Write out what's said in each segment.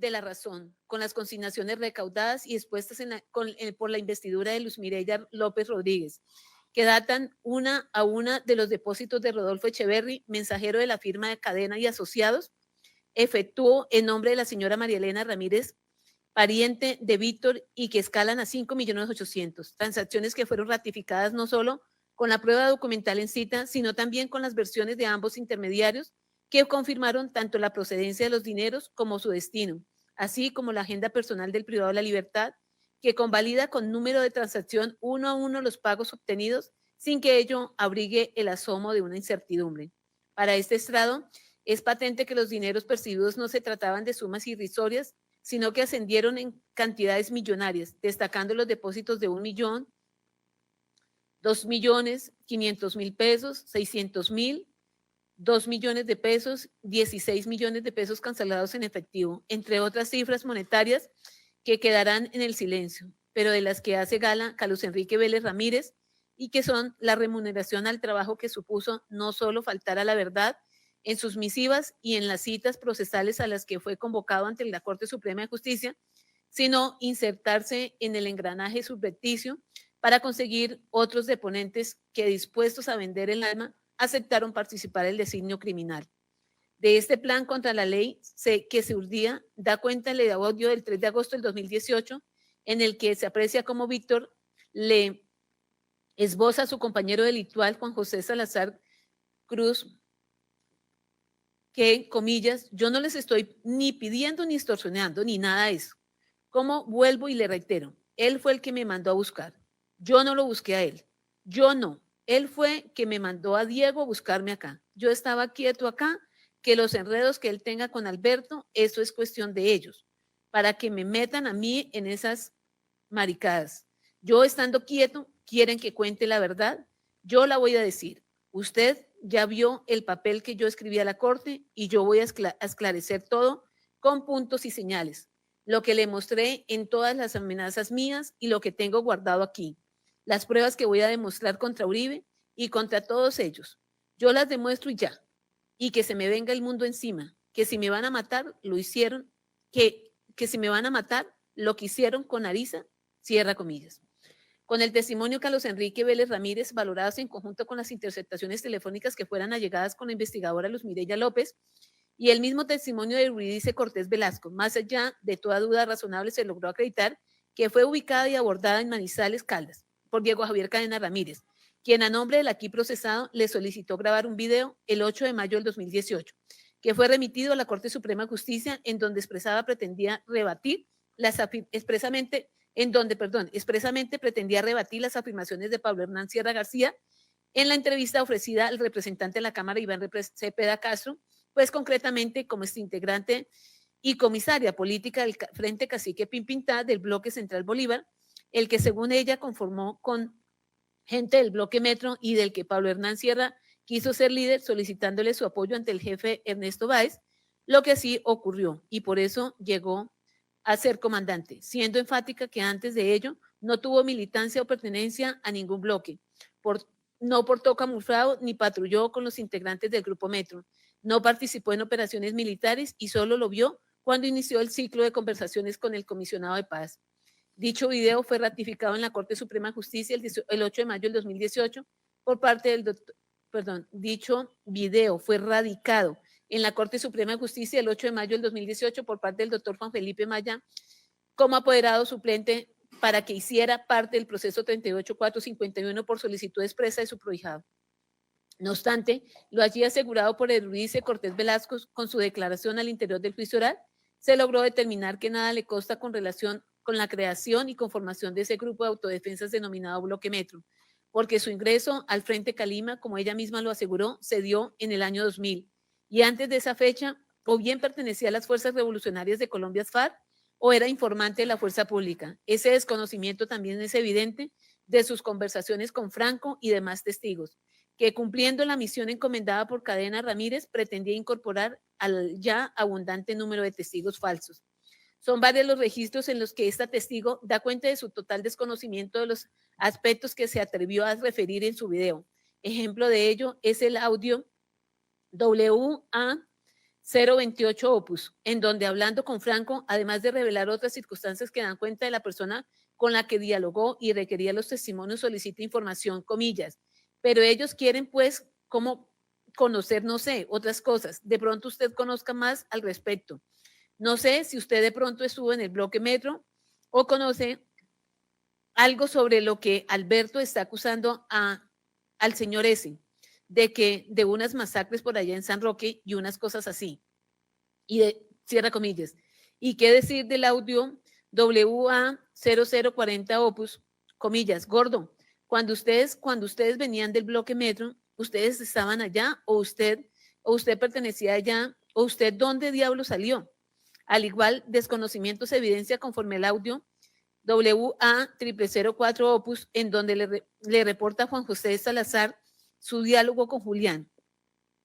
de La Razón, con las consignaciones recaudadas y expuestas por la investidura de Luz Mireya López Rodríguez, que datan una a una de los depósitos de Rodolfo Echeverry, mensajero de la firma de Cadena y Asociados, efectuó en nombre de la señora María Elena Ramírez, pariente de Víctor, y que escalan a 5.800.000, transacciones que fueron ratificadas no solo con la prueba documental en cita, sino también con las versiones de ambos intermediarios que confirmaron tanto la procedencia de los dineros como su destino, así como la agenda personal del privado de la libertad, que convalida con número de transacción uno a uno los pagos obtenidos sin que ello abrigue el asomo de una incertidumbre. Para este estrado, es patente que los dineros percibidos no se trataban de sumas irrisorias, sino que ascendieron en cantidades millonarias, destacando los depósitos de 1 millón, 2 millones, 500.000 pesos, 600.000, 2 millones de pesos, 16 millones de pesos cancelados en efectivo, entre otras cifras monetarias que quedarán en el silencio, pero de las que hace gala Carlos Enrique Vélez Ramírez y que son la remuneración al trabajo que supuso no solo faltar a la verdad en sus misivas y en las citas procesales a las que fue convocado ante la Corte Suprema de Justicia, sino insertarse en el engranaje subrepticio para conseguir otros deponentes que, dispuestos a vender el alma, aceptaron participar en el designio criminal. De este plan contra la ley que se urdía, da cuenta el audio del 3 de agosto del 2018, en el que se aprecia cómo Víctor le esboza a su compañero delictual, Juan José Salazar Cruz, que, comillas, yo no les estoy ni pidiendo ni extorsionando ni nada de eso. Como vuelvo y le reitero, él fue el que me mandó a buscar. Yo no lo busqué a él. Yo no. Él fue que me mandó a Diego a buscarme acá. Yo estaba quieto acá, que los enredos que él tenga con Alberto, eso es cuestión de ellos, para que me metan a mí en esas maricadas. Yo estando quieto, quieren que cuente la verdad, yo la voy a decir. Usted ya vio el papel que yo escribí a la corte y yo voy a esclarecer todo con puntos y señales. Lo que le mostré en todas las amenazas mías y lo que tengo guardado aquí. Las pruebas que voy a demostrar contra Uribe y contra todos ellos. Yo las demuestro y ya. Y que se me venga el mundo encima. Que si me van a matar, lo hicieron. Que si me van a matar, lo que hicieron con Arisa, cierra comillas. Con el testimonio Carlos Enrique Vélez Ramírez, valorados en conjunto con las interceptaciones telefónicas que fueran allegadas con la investigadora Luz Mireya López, y el mismo testimonio de Eurídice Cortés Velasco, más allá de toda duda razonable, se logró acreditar que fue ubicada y abordada en Manizales, Caldas, por Diego Javier Cadena Ramírez, quien a nombre del aquí procesado le solicitó grabar un video el 8 de mayo del 2018, que fue remitido a la Corte Suprema de Justicia, en donde pretendía rebatir las afirmaciones de Pablo Hernán Sierra García en la entrevista ofrecida al representante de la Cámara, Iván Cepeda Castro, pues concretamente como integrante y comisaria política del Frente Cacique Pimpintá del Bloque Central Bolívar, el que según ella conformó con gente del Bloque Metro y del que Pablo Hernán Sierra quiso ser líder, solicitándole su apoyo ante el jefe Ernesto Báez, lo que así ocurrió y por eso llegó a ser comandante, siendo enfática que antes de ello no tuvo militancia o pertenencia a ningún bloque, no portó camuflado ni patrulló con los integrantes del Grupo Metro, no participó en operaciones militares y solo lo vio cuando inició el ciclo de conversaciones con el comisionado de paz. Dicho video fue ratificado en la Corte Suprema de Justicia el 8 de mayo del 2018 por parte del doctor, dicho video fue radicado en la Corte Suprema de Justicia el 8 de mayo del 2018 por parte del doctor Juan Felipe Maya como apoderado suplente para que hiciera parte del proceso 38451 por solicitud expresa de su prohijado. No obstante, lo allí asegurado por Eurídice Cortés Velasco con su declaración al interior del juicio oral, se logró determinar que nada le consta con relación con la creación y conformación de ese grupo de autodefensas denominado Bloque Metro, porque su ingreso al Frente Calima, como ella misma lo aseguró, se dio en el año 2000 y antes de esa fecha o bien pertenecía a las Fuerzas Revolucionarias de Colombia, FARC, o era informante de la fuerza pública. Ese desconocimiento también es evidente de sus conversaciones con Franco y demás testigos, que cumpliendo la misión encomendada por Cadena Ramírez pretendía incorporar al ya abundante número de testigos falsos. Son varios los registros en los que esta testigo da cuenta de su total desconocimiento de los aspectos que se atrevió a referir en su video. Ejemplo de ello es el audio WA 028 opus, en donde hablando con Franco, además de revelar otras circunstancias que dan cuenta de la persona con la que dialogó y requería los testimonios, solicita información, comillas, pero ellos quieren pues como conocer, no sé, otras cosas. De pronto usted conozca más al respecto. No sé si usted de pronto estuvo en el bloque Metro o conoce algo sobre lo que Alberto está acusando al señor S, de unas masacres por allá en San Roque y unas cosas así. Y cierra comillas. ¿Y qué decir del audio WA0040 Opus? Comillas, gordo, cuando ustedes venían del bloque Metro, ustedes estaban allá o usted pertenecía allá o usted dónde diablo salió. Al igual, desconocimiento se evidencia conforme el audio WA0004 Opus, en donde le reporta Juan José Salazar su diálogo con Julián,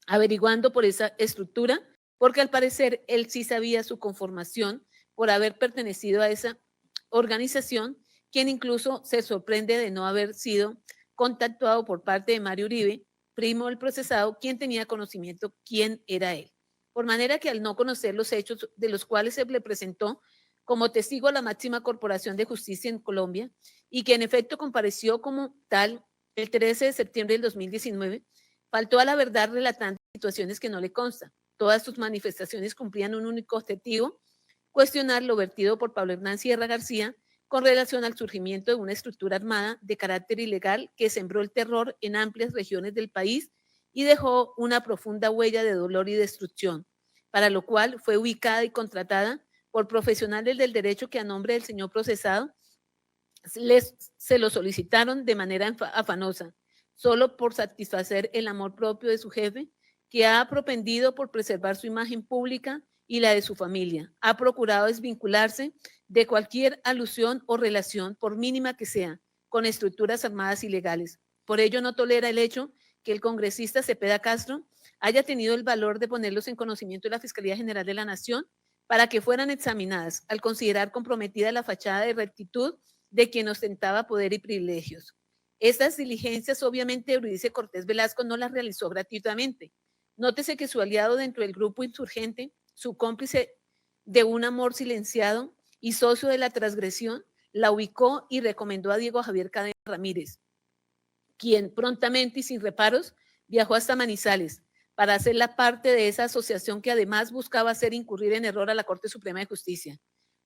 averiguando por esa estructura, porque al parecer él sí sabía su conformación por haber pertenecido a esa organización, quien incluso se sorprende de no haber sido contactado por parte de Mario Uribe, primo del procesado, quien tenía conocimiento quién era él. Por manera que al no conocer los hechos de los cuales se le presentó como testigo a la máxima corporación de justicia en Colombia y que en efecto compareció como tal el 13 de septiembre del 2019, faltó a la verdad relatando situaciones que no le constan. Todas sus manifestaciones cumplían un único objetivo: cuestionar lo vertido por Pablo Hernán Sierra García con relación al surgimiento de una estructura armada de carácter ilegal que sembró el terror en amplias regiones del país y dejó una profunda huella de dolor y destrucción, para lo cual fue ubicada y contratada por profesionales del derecho que a nombre del señor procesado se lo solicitaron de manera afanosa, solo por satisfacer el amor propio de su jefe, que ha propendido por preservar su imagen pública y la de su familia. Ha procurado desvincularse de cualquier alusión o relación, por mínima que sea, con estructuras armadas ilegales. Por ello no tolera el hecho que el congresista Cepeda Castro haya tenido el valor de ponerlos en conocimiento de la Fiscalía General de la Nación para que fueran examinadas, al considerar comprometida la fachada de rectitud de quien ostentaba poder y privilegios. Estas diligencias, obviamente, Eurídice Cortés Velasco no las realizó gratuitamente. Nótese que su aliado dentro del grupo insurgente, su cómplice de un amor silenciado y socio de la transgresión, la ubicó y recomendó a Diego Javier Cadena Ramírez, quien prontamente y sin reparos viajó hasta Manizales para hacer la parte de esa asociación que además buscaba hacer incurrir en error a la Corte Suprema de Justicia,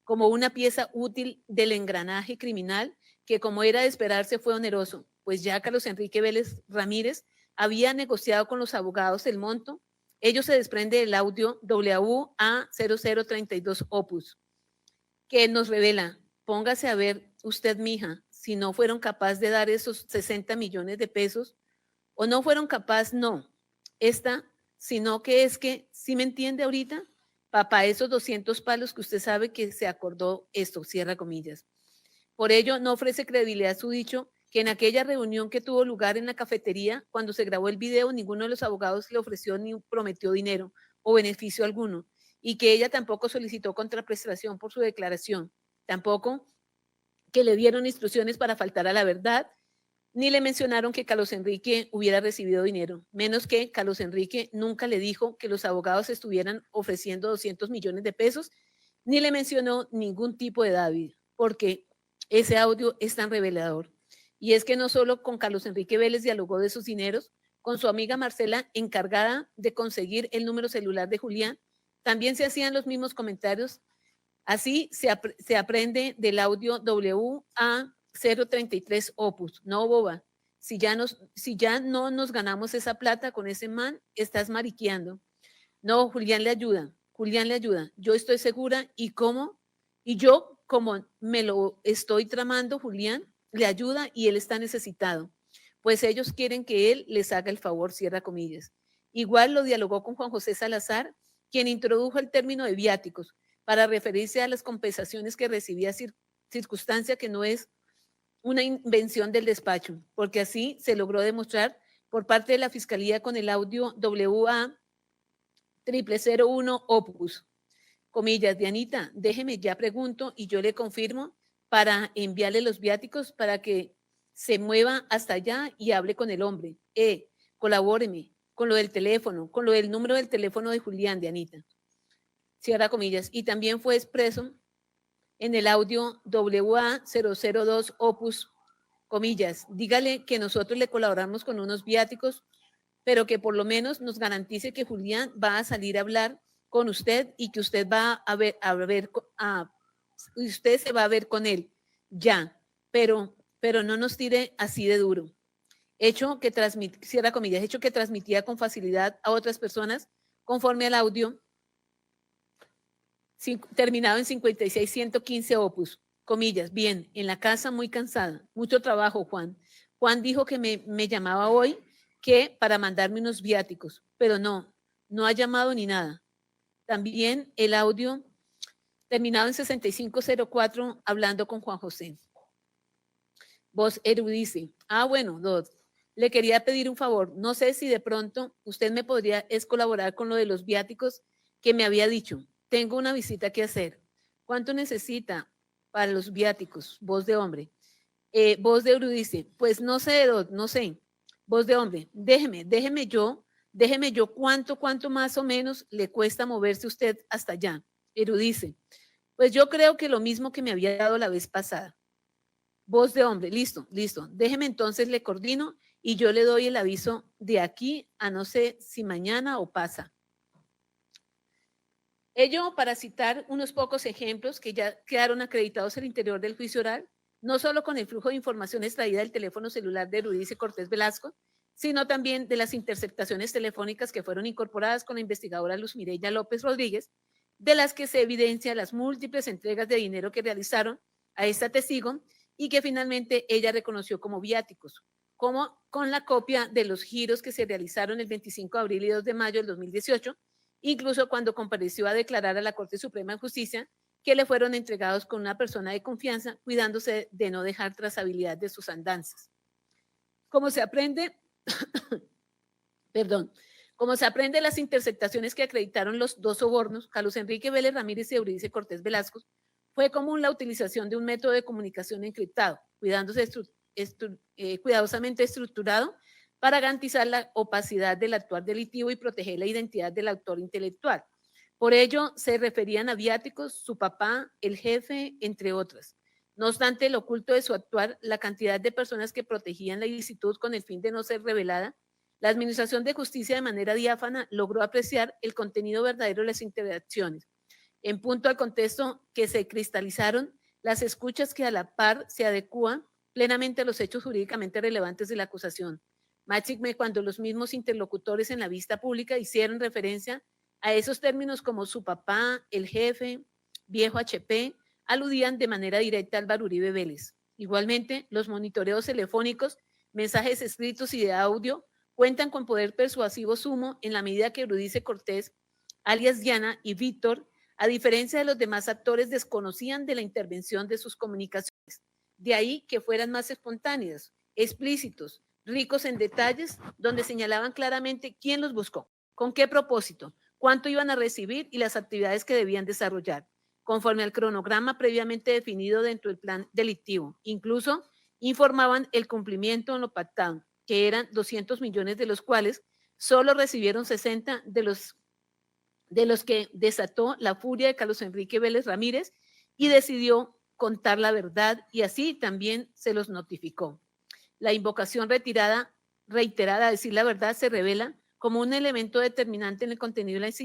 como una pieza útil del engranaje criminal que, como era de esperarse, fue oneroso, pues ya Carlos Enrique Vélez Ramírez había negociado con los abogados el monto. Ello se desprende del audio WA0032 Opus, que nos revela: póngase a ver usted, mija, si no fueron capaces de dar esos 60 millones de pesos, o no fueron capaces, no, sino que es que, ¿sí me entiende ahorita? Papá, esos 200 palos que usted sabe que se acordó esto, cierra comillas. Por ello, no ofrece credibilidad a su dicho que en aquella reunión que tuvo lugar en la cafetería, cuando se grabó el video, ninguno de los abogados le ofreció ni prometió dinero o beneficio alguno, y que ella tampoco solicitó contraprestación por su declaración, tampoco que le dieron instrucciones para faltar a la verdad, ni le mencionaron que Carlos Enrique hubiera recibido dinero, menos que Carlos Enrique nunca le dijo que los abogados estuvieran ofreciendo 200 millones de pesos, ni le mencionó ningún tipo de dádiva, porque ese audio es tan revelador. Y es que no solo con Carlos Enrique Vélez dialogó de sus dineros, con su amiga Marcela, encargada de conseguir el número celular de Julián, también se hacían los mismos comentarios. Así se aprende del audio WA033 Opus. No, boba, si ya no nos ganamos esa plata con ese man, estás mariqueando. No, Julián le ayuda, Yo estoy segura y yo como me lo estoy tramando, Julián le ayuda y él está necesitado. Pues ellos quieren que él les haga el favor, cierra comillas. Igual lo dialogó con Juan José Salazar, quien introdujo el término de viáticos para referirse a las compensaciones que recibía, circunstancia que no es una invención del despacho, porque así se logró demostrar por parte de la Fiscalía con el audio WA0001 Opus. Comillas, Dianita, déjeme ya pregunto y yo le confirmo para enviarle los viáticos para que se mueva hasta allá y hable con el hombre. Colabóreme. con lo del teléfono, con lo del número del teléfono de Julián, de Anita. Cierra comillas. Y también fue expreso en el audio WA002 Opus, comillas, dígale que nosotros le colaboramos con unos viáticos, pero que por lo menos nos garantice que Julián va a salir a hablar con usted y que usted va usted se va a ver con él, ya, pero no nos tire así de duro. Cierra comillas, hecho que transmitía con facilidad a otras personas conforme al audio terminado en 56115 Opus, comillas, bien, en la casa muy cansada, mucho trabajo, Juan. Juan dijo que me llamaba hoy que para mandarme unos viáticos, pero no ha llamado ni nada. También el audio terminado en 6504, hablando con Juan José. Voz Erudice. Bueno, Dod, le quería pedir un favor. No sé si de pronto usted me podría colaborar con lo de los viáticos que me había dicho. Tengo una visita que hacer. ¿Cuánto necesita para los viáticos? Voz de hombre. Voz de Erudice. Pues no sé, Dod, no sé. Voz de hombre. Déjeme yo cuánto más o menos le cuesta moverse usted hasta allá. Erudice. Pues yo creo que lo mismo que me había dado la vez pasada. Voz de hombre, listo. Déjeme entonces, le coordino y yo le doy el aviso de aquí a no sé si mañana o pasa. Ello para citar unos pocos ejemplos que ya quedaron acreditados al interior del juicio oral, no solo con el flujo de información extraída del teléfono celular de Erudice Cortés Velasco, sino también de las interceptaciones telefónicas que fueron incorporadas con la investigadora Luz Mireya López Rodríguez, de las que se evidencia las múltiples entregas de dinero que realizaron a esta testigo y que finalmente ella reconoció como viáticos, como con la copia de los giros que se realizaron el 25 de abril y 2 de mayo del 2018, incluso cuando compareció a declarar a la Corte Suprema de Justicia que le fueron entregados con una persona de confianza, cuidándose de no dejar trazabilidad de sus andanzas. Como se aprende, como se aprende las interceptaciones que acreditaron los dos sobornos, Carlos Enrique Vélez Ramírez y Euridice Cortés Velasco, fue común la utilización de un método de comunicación encriptado, cuidadosamente estructurado para garantizar la opacidad del actuar delictivo y proteger la identidad del autor intelectual. Por ello, se referían a viáticos, su papá, el jefe, entre otras. No obstante, el oculto de su actuar, la cantidad de personas que protegían la ilicitud con el fin de no ser revelada, la Administración de Justicia de manera diáfana logró apreciar el contenido verdadero de las interacciones. En punto al contexto que se cristalizaron, las escuchas que a la par se adecúan plenamente a los hechos jurídicamente relevantes de la acusación. Máxime cuando los mismos interlocutores en la vista pública hicieron referencia a esos términos como su papá, el jefe, viejo HP, aludían de manera directa a Álvaro Uribe Vélez. Igualmente, los monitoreos telefónicos, mensajes escritos y de audio cuentan con poder persuasivo sumo en la medida que Erudice Cortés, alias Diana y Víctor, a diferencia de los demás actores, desconocían de la intervención de sus comunicaciones. De ahí que fueran más espontáneos, explícitos, ricos en detalles, donde señalaban claramente quién los buscó, con qué propósito, cuánto iban a recibir y las actividades que debían desarrollar, conforme al cronograma previamente definido dentro del plan delictivo. Incluso informaban el cumplimiento en lo pactado, que eran 200 millones, de los cuales solo recibieron 60 de los que desató la furia de Carlos Enrique Vélez Ramírez y decidió contar la verdad y así también se los notificó. La invocación reiterada a decir la verdad se revela como un elemento determinante en el contenido de las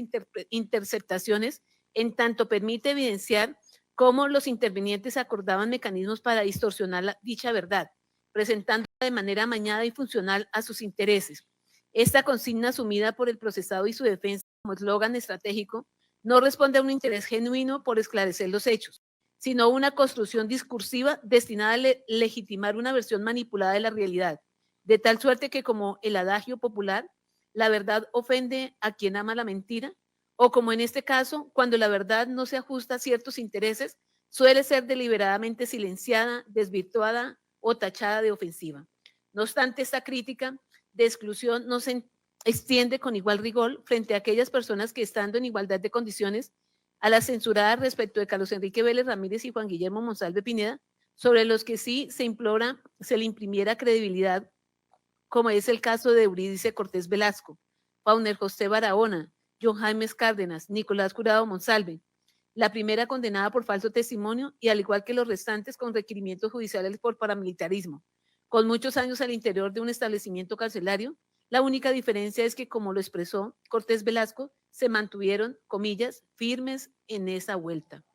interceptaciones, en tanto permite evidenciar cómo los intervinientes acordaban mecanismos para distorsionar dicha verdad, presentándola de manera amañada y funcional a sus intereses. Esta consigna asumida por el procesado y su defensa como eslogan estratégico no responde a un interés genuino por esclarecer los hechos, sino una construcción discursiva destinada a legitimar una versión manipulada de la realidad, de tal suerte que, como el adagio popular, la verdad ofende a quien ama la mentira, o como en este caso, cuando la verdad no se ajusta a ciertos intereses, suele ser deliberadamente silenciada, desvirtuada o tachada de ofensiva. No obstante, esta crítica de exclusión no se extiende con igual rigor frente a aquellas personas que, estando en igualdad de condiciones a las censuradas respecto de Carlos Enrique Vélez Ramírez y Juan Guillermo Monsalve Pineda, sobre los que sí se implora se le imprimiera credibilidad, como es el caso de Euridice Cortés Velasco, Pauner José Barahona, John Jaime Cárdenas, Nicolás Jurado Monsalve, la primera condenada por falso testimonio y al igual que los restantes con requerimientos judiciales por paramilitarismo. Con muchos años al interior de un establecimiento carcelario, la única diferencia es que, como lo expresó Cortés Velasco, se mantuvieron, comillas, firmes en esa vuelta.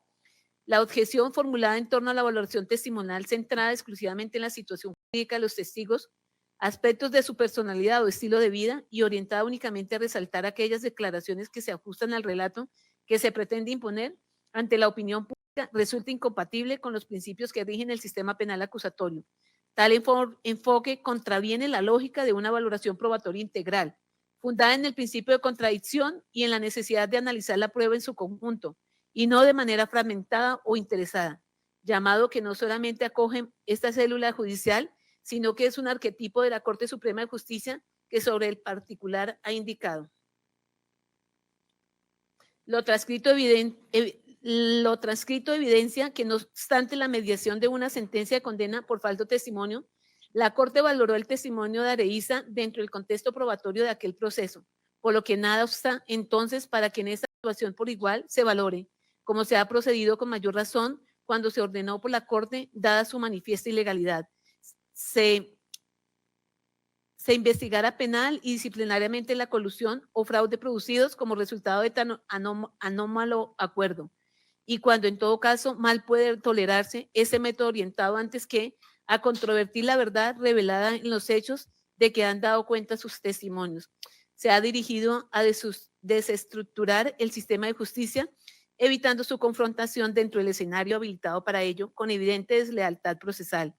La objeción formulada en torno a la valoración testimonial centrada exclusivamente en la situación jurídica de los testigos, aspectos de su personalidad o estilo de vida y orientada únicamente a resaltar aquellas declaraciones que se ajustan al relato que se pretende imponer ante la opinión pública, resulta incompatible con los principios que rigen el sistema penal acusatorio. Tal enfoque contraviene la lógica de una valoración probatoria integral, fundada en el principio de contradicción y en la necesidad de analizar la prueba en su conjunto, y no de manera fragmentada o interesada, llamado que no solamente acoge esta célula judicial, sino que es un arquetipo de la Corte Suprema de Justicia que sobre el particular ha indicado. Lo transcrito evidencia que no obstante la mediación de una sentencia de condena por falso testimonio, la Corte valoró el testimonio de Areiza dentro del contexto probatorio de aquel proceso, por lo que nada obsta entonces para que en esta situación por igual se valore, como se ha procedido con mayor razón cuando se ordenó por la Corte, dada su manifiesta ilegalidad, se investigara penal y disciplinariamente la colusión o fraude producidos como resultado de tan anómalo acuerdo. Y cuando en todo caso mal puede tolerarse ese método orientado antes que a controvertir la verdad revelada en los hechos de que han dado cuenta sus testimonios. Se ha dirigido a desestructurar el sistema de justicia, evitando su confrontación dentro del escenario habilitado para ello con evidente deslealtad procesal.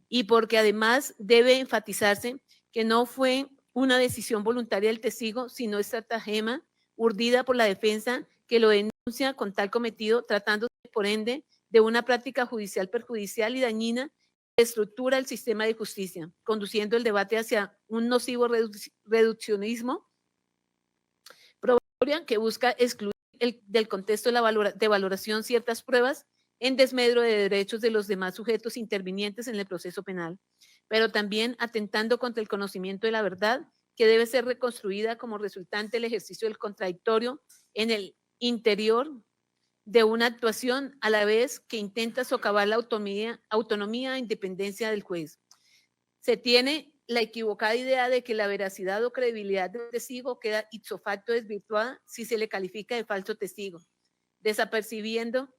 Y porque además debe enfatizarse que no fue una decisión voluntaria del testigo, sino estratagema urdida por la defensa que lo denuncia con tal cometido, tratándose por ende de una práctica judicial perjudicial y dañina que estructura el sistema de justicia, conduciendo el debate hacia un nocivo reduccionismo probatoria que busca excluir del contexto de valoración ciertas pruebas en desmedro de derechos de los demás sujetos intervinientes en el proceso penal, pero también atentando contra el conocimiento de la verdad que debe ser reconstruida como resultante del ejercicio del contradictorio en el interior de una actuación a la vez que intenta socavar la autonomía e independencia del juez. Se tiene la equivocada idea de que la veracidad o credibilidad del testigo queda ipso facto desvirtuada si se le califica de falso testigo, desapercibiendo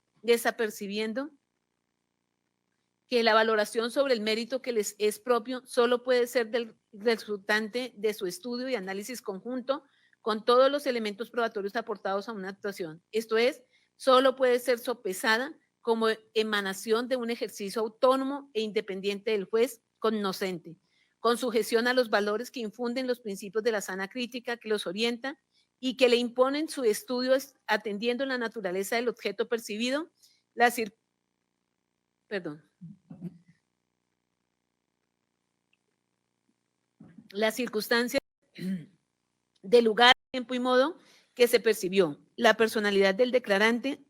que la valoración sobre el mérito que les es propio solo puede ser del resultante de su estudio y análisis conjunto con todos los elementos probatorios aportados a una actuación. Esto es, solo puede ser sopesada como emanación de un ejercicio autónomo e independiente del juez cognoscente, con sujeción a los valores que infunden los principios de la sana crítica que los orienta y que le imponen su estudio atendiendo la naturaleza del objeto percibido, las circunstancias de lugar, tiempo y modo que se percibió, la personalidad del declarante,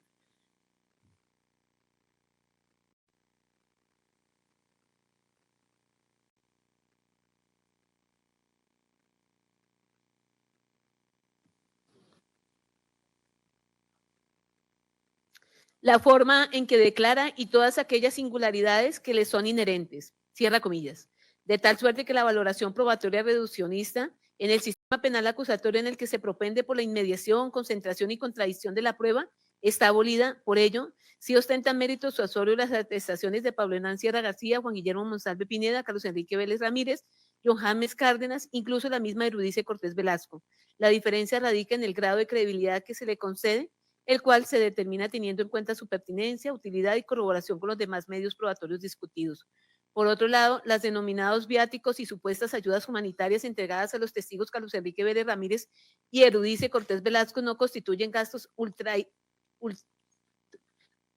la forma en que declara y todas aquellas singularidades que le son inherentes, cierra comillas, de tal suerte que la valoración probatoria reduccionista en el sistema penal acusatorio en el que se propende por la inmediación, concentración y contradicción de la prueba está abolida. Por ello, sí ostentan mérito suasorio las atestaciones de Pablo Hernán Sierra García, Juan Guillermo Monsalve Pineda, Carlos Enrique Vélez Ramírez, John James Cárdenas, incluso la misma Erudice Cortés Velasco. La diferencia radica en el grado de credibilidad que se le concede, el cual se determina teniendo en cuenta su pertinencia, utilidad y corroboración con los demás medios probatorios discutidos. Por otro lado, las denominados viáticos y supuestas ayudas humanitarias entregadas a los testigos Carlos Enrique Vélez Ramírez y Erudice Cortés Velasco no constituyen gastos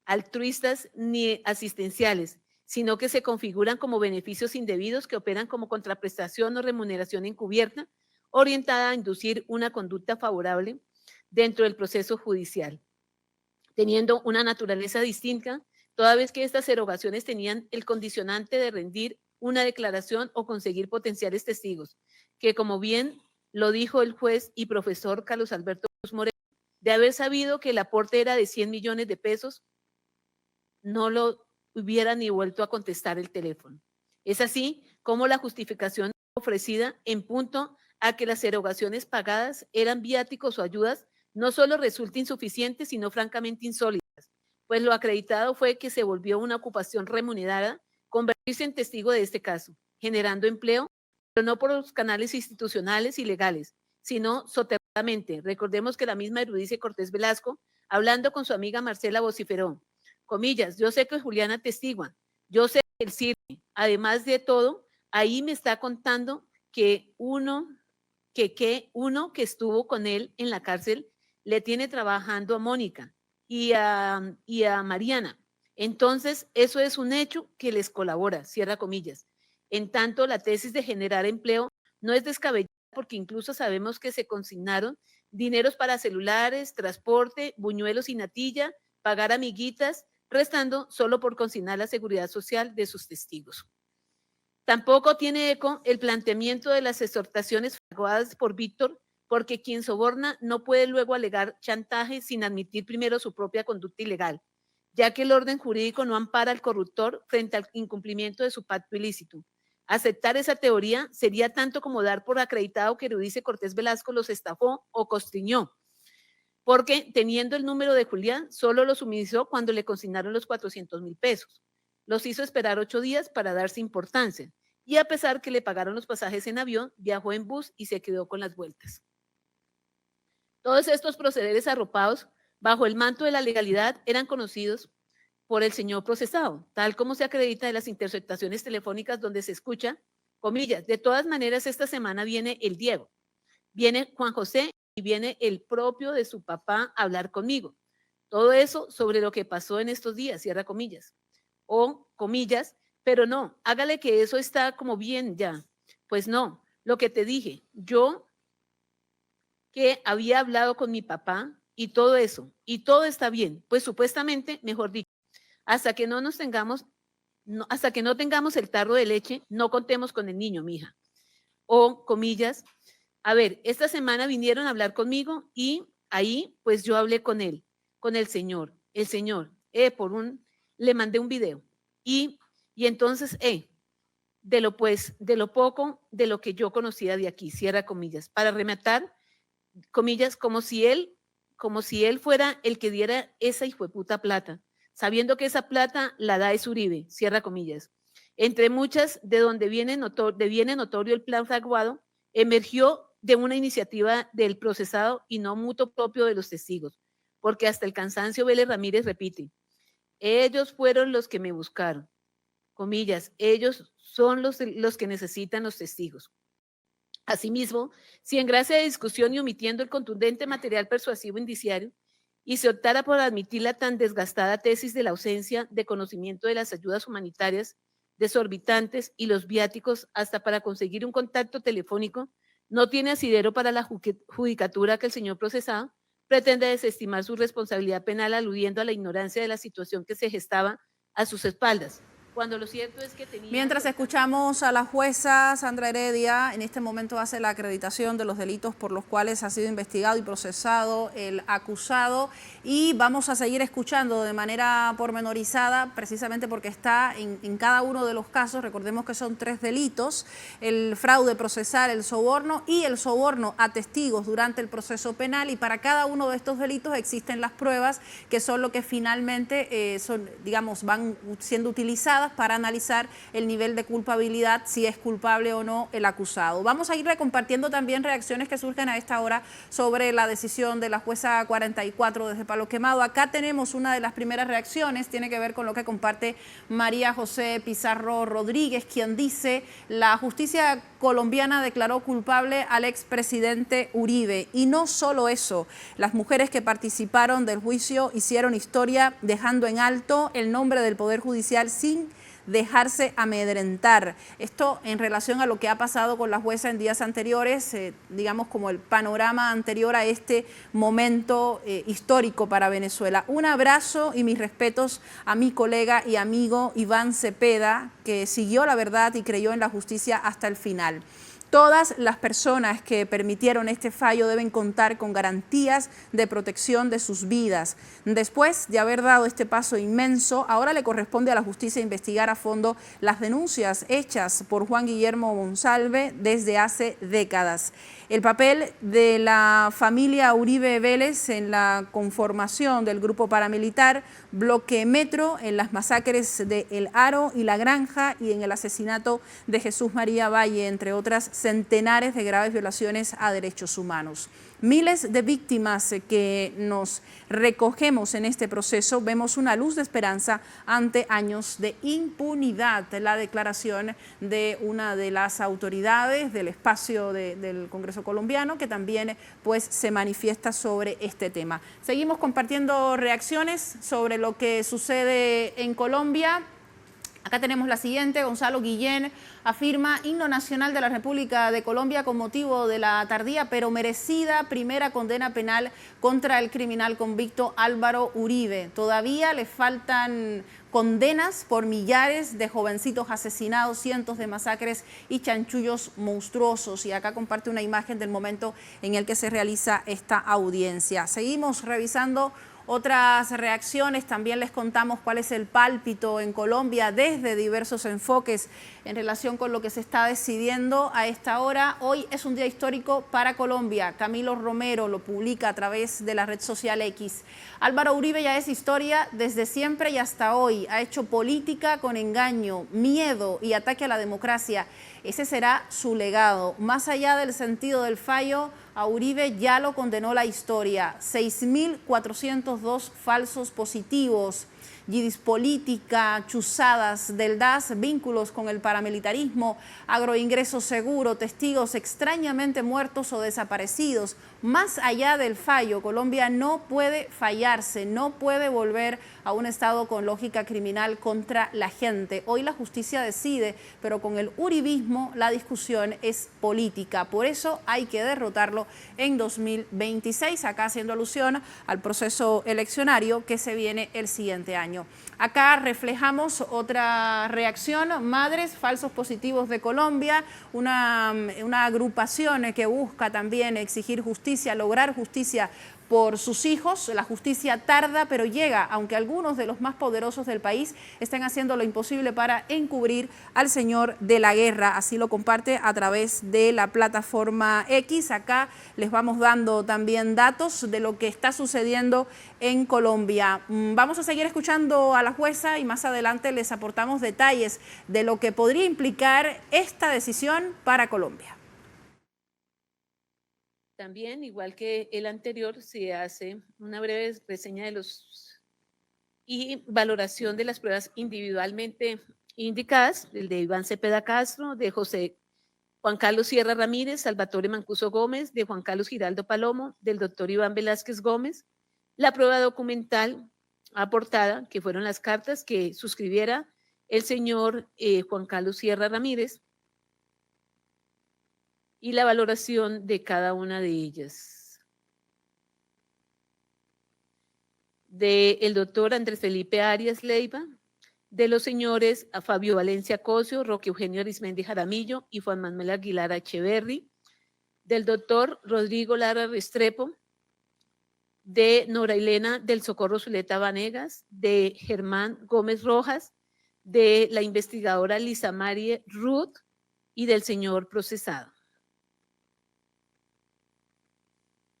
altruistas ni asistenciales, sino que se configuran como beneficios indebidos que operan como contraprestación o remuneración encubierta, orientada a inducir una conducta favorable dentro del proceso judicial, teniendo una naturaleza distinta, toda vez que estas erogaciones tenían el condicionante de rendir una declaración o conseguir potenciales testigos, que como bien lo dijo el juez y profesor Carlos Alberto Cruz Moreno, de haber sabido que el aporte era de 100 millones de pesos, no lo hubiera ni vuelto a contestar el teléfono. Es así como la justificación ofrecida en punto a que las erogaciones pagadas eran viáticos o ayudas no solo resulta insuficiente, sino francamente insólitas, pues lo acreditado fue que se volvió una ocupación remunerada convertirse en testigo de este caso, generando empleo, pero no por los canales institucionales y legales, sino soterradamente. Recordemos que la misma Eurídice Cortés Velasco, hablando con su amiga Marcela, vociferó, comillas, yo sé que Juliana testigua, yo sé que él sirve, además de todo, ahí me está contando que uno que estuvo con él en la cárcel le tiene trabajando a Mónica y a Mariana. Entonces, eso es un hecho que les colabora, cierra comillas. En tanto, la tesis de generar empleo no es descabellada porque incluso sabemos que se consignaron dineros para celulares, transporte, buñuelos y natilla, pagar amiguitas, restando solo por consignar la seguridad social de sus testigos. Tampoco tiene eco el planteamiento de las exhortaciones fraguadas por Víctor, porque quien soborna no puede luego alegar chantaje sin admitir primero su propia conducta ilegal, ya que el orden jurídico no ampara al corruptor frente al incumplimiento de su pacto ilícito. Aceptar esa teoría sería tanto como dar por acreditado que Eurídice Cortés Velasco los estafó o constriñó, porque teniendo el número de Julián, solo lo suministró cuando le consignaron los 400,000 pesos. Los hizo esperar 8 días para darse importancia, y a pesar que le pagaron los pasajes en avión, viajó en bus y se quedó con las vueltas. Todos estos procederes arropados bajo el manto de la legalidad eran conocidos por el señor procesado, tal como se acredita de las interceptaciones telefónicas donde se escucha, comillas, de todas maneras esta semana viene el Diego, viene Juan José y viene el propio de su papá a hablar conmigo. Todo eso sobre lo que pasó en estos días, cierra comillas. O comillas, pero no, hágale que eso está como bien ya. Pues no, lo que te dije, yo que había hablado con mi papá y todo eso, y todo está bien, pues supuestamente, mejor dicho, hasta que no nos tengamos, hasta que no tengamos el tarro de leche, no contemos con el niño, mija. O comillas, a ver, esta semana vinieron a hablar conmigo y ahí pues yo hablé con él, con el señor, le mandé un video y entonces, de lo poco de lo que yo conocía de aquí, cierra comillas, para rematar, comillas, como si él fuera el que diera esa hijueputa plata, sabiendo que esa plata la da es Uribe, cierra comillas. Entre muchas de donde viene notorio el plan fraguado, emergió de una iniciativa del procesado y no mutuo propio de los testigos, porque hasta el cansancio Vélez Ramírez repite, ellos fueron los que me buscaron, comillas, ellos son los que necesitan los testigos. Asimismo, si en gracia de discusión y omitiendo el contundente material persuasivo indiciario, y se optara por admitir la tan desgastada tesis de la ausencia de conocimiento de las ayudas humanitarias desorbitantes y los viáticos hasta para conseguir un contacto telefónico, no tiene asidero para la judicatura que el señor procesado pretende desestimar su responsabilidad penal aludiendo a la ignorancia de la situación que se gestaba a sus espaldas. Cuando lo cierto es que tenía... Mientras escuchamos a la jueza Sandra Heredia, en este momento hace la acreditación de los delitos por los cuales ha sido investigado y procesado el acusado, y vamos a seguir escuchando de manera pormenorizada, precisamente porque está en cada uno de los casos. Recordemos que son 3 delitos: el fraude procesal, el soborno y el soborno a testigos durante el proceso penal, y para cada uno de estos delitos existen las pruebas que son lo que finalmente van siendo utilizadas para analizar el nivel de culpabilidad, si es culpable o no el acusado. Vamos a ir compartiendo también reacciones que surgen a esta hora sobre la decisión de la jueza 44 desde Palo Quemado. Acá tenemos una de las primeras reacciones, tiene que ver con lo que comparte María José Pizarro Rodríguez, quien dice: la justicia colombiana declaró culpable al expresidente Uribe. Y no solo eso, las mujeres que participaron del juicio hicieron historia dejando en alto el nombre del Poder Judicial sin dejarse amedrentar. Esto en relación a lo que ha pasado con la jueza en días anteriores, digamos como el panorama anterior a este momento histórico para Venezuela. Un abrazo y mis respetos a mi colega y amigo Iván Cepeda, que siguió la verdad y creyó en la justicia hasta el final. Todas las personas que permitieron este fallo deben contar con garantías de protección de sus vidas. Después de haber dado este paso inmenso, ahora le corresponde a la justicia investigar a fondo las denuncias hechas por Juan Guillermo Monsalve desde hace décadas. El papel de la familia Uribe Vélez en la conformación del grupo paramilitar Bloque Metro, en las masacres de El Haro y La Granja y en el asesinato de Jesús María Valle, entre otras centenares de graves violaciones a derechos humanos. Miles de víctimas que nos recogemos en este proceso, vemos una luz de esperanza ante años de impunidad. La declaración de una de las autoridades del espacio del Congreso colombiano, que también pues se manifiesta sobre este tema. Seguimos compartiendo reacciones sobre lo que sucede en Colombia. Acá tenemos la siguiente. Gonzalo Guillén afirma himno nacional de la República de Colombia con motivo de la tardía pero merecida primera condena penal contra el criminal convicto Álvaro Uribe. Todavía le faltan condenas por millares de jovencitos asesinados, cientos de masacres y chanchullos monstruosos. Y acá comparte una imagen del momento en el que se realiza esta audiencia. Seguimos revisando otras reacciones. También les contamos cuál es el pálpito en Colombia desde diversos enfoques en relación con lo que se está decidiendo a esta hora. Hoy es un día histórico para Colombia. Camilo Romero lo publica a través de la red social X. Álvaro Uribe ya es historia desde siempre y hasta hoy. Ha hecho política con engaño, miedo y ataque a la democracia. Ese será su legado. Más allá del sentido del fallo, a Uribe ya lo condenó la historia. 6.402 falsos positivos, yidis política, chuzadas del DAS, vínculos con el paramilitarismo, agroingreso seguro, testigos extrañamente muertos o desaparecidos. Más allá del fallo, Colombia no puede fallarse, no puede volver a un estado con lógica criminal contra la gente. Hoy la justicia decide, pero con el uribismo la discusión es política. Por eso hay que derrotarlo en 2026, acá haciendo alusión al proceso eleccionario que se viene el siguiente año. Acá reflejamos otra reacción, Madres Falsos Positivos de Colombia, una agrupación que busca también exigir justicia, lograr justicia por sus hijos. La justicia tarda, pero llega, aunque algunos de los más poderosos del país estén haciendo lo imposible para encubrir al señor de la guerra. Así lo comparte a través de la plataforma X. Acá les vamos dando también datos de lo que está sucediendo en Colombia. Vamos a seguir escuchando a la jueza y más adelante les aportamos detalles de lo que podría implicar esta decisión para Colombia. También, igual que el anterior, se hace una breve reseña de los y valoración de las pruebas individualmente indicadas, el de Iván Cepeda Castro, de Juan Carlos Sierra Ramírez, Salvatore Mancuso Gómez, de Juan Carlos Giraldo Palomo, del doctor Iván Velázquez Gómez, la prueba documental aportada, que fueron las cartas que suscribiera el señor Juan Carlos Sierra Ramírez, y la valoración de cada una de ellas. Del doctor Andrés Felipe Arias Leiva, de los señores Fabio Valencia Cosio, Roque Eugenio Arismendi Jaramillo y Juan Manuel Aguilar Echeverri, del doctor Rodrigo Lara Restrepo, de Nora Elena del Socorro Zuleta Vanegas, de Germán Gómez Rojas, de la investigadora Lisa Marie Ruth y del señor procesado.